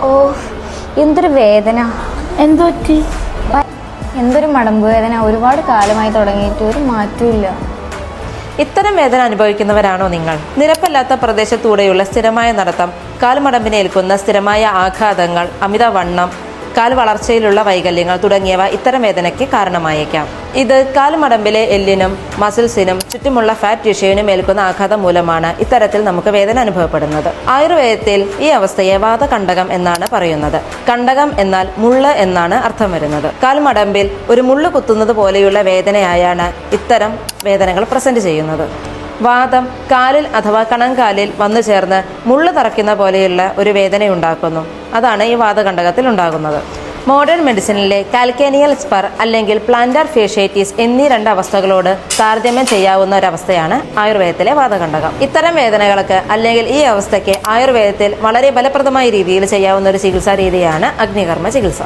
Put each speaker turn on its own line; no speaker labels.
ഓ, എന്തൊരു വേദന.
എന്തു പറ്റി?
എന്തൊരു മടമ്പ് വേദന. ഒരുപാട് കാലമായി തുടങ്ങിയിട്ട് ഒരു മാറ്റമില്ല.
ഇത്തരം വേദന അനുഭവിക്കുന്നവരാണോ നിങ്ങൾ? നിരപ്പല്ലാത്ത പ്രദേശത്തൂടെയുള്ള സ്ഥിരമായ നടത്തം, കാൽമടമ്പിനേൽക്കുന്ന സ്ഥിരമായ ആഘാതങ്ങൾ, അമിതവണ്ണം, കാൽ വളർച്ചയിലുള്ള വൈകല്യങ്ങൾ തുടങ്ങിയവ ഇത്തരം വേദനയ്ക്ക് കാരണമായേക്കാം. ഇത് കാൽമടമ്പിലെ എല്ലിനും മസിൽസിനും ചുറ്റുമുള്ള ഫാറ്റ് ടിഷ്യൂവിനും ഏൽക്കുന്ന ആഘാതം മൂലമാണ് ഇത്തരത്തിൽ നമുക്ക് വേദന അനുഭവപ്പെടുന്നത്. ആയുർവേദത്തിൽ ഈ അവസ്ഥയെ വാതകണ്ഠകം എന്നാണ് പറയുന്നത്. കണ്ഠകം എന്നാൽ മുള്ള് എന്നാണ് അർത്ഥം വരുന്നത്. കാൽമടമ്പിൽ ഒരു മുള്ളു കുത്തുന്നത് പോലെയുള്ള വേദനയായാണ് ഇത്തരം വേദനകൾ പ്രസന്റ് ചെയ്യുന്നത്. വാദം കാലിൽ അഥവാ കണങ്കാലിൽ വന്നു ചേർന്ന് മുള്ളു തറയ്ക്കുന്ന പോലെയുള്ള ഒരു വേദനയുണ്ടാക്കുന്നു. അതാണ് ഈ വാതകണ്ഠകത്തിൽ ഉണ്ടാകുന്നത്. മോഡേൺ മെഡിസിനിലെ കാൽക്കേനിയൽ സ്പർ അല്ലെങ്കിൽ പ്ലാന്റാർ ഫേഷ്യേറ്റീസ് എന്നീ രണ്ട് അവസ്ഥകളോട് താരതമ്യം ചെയ്യാവുന്ന ഒരവസ്ഥയാണ് ആയുർവേദത്തിലെ വാതകണ്ഠകം. ഇത്തരം വേദനകൾക്ക് അല്ലെങ്കിൽ ഈ അവസ്ഥയ്ക്ക് ആയുർവേദത്തിൽ വളരെ ഫലപ്രദമായ രീതിയിൽ ചെയ്യാവുന്ന ഒരു ചികിത്സാ രീതിയാണ് അഗ്നികർമ്മ ചികിത്സ.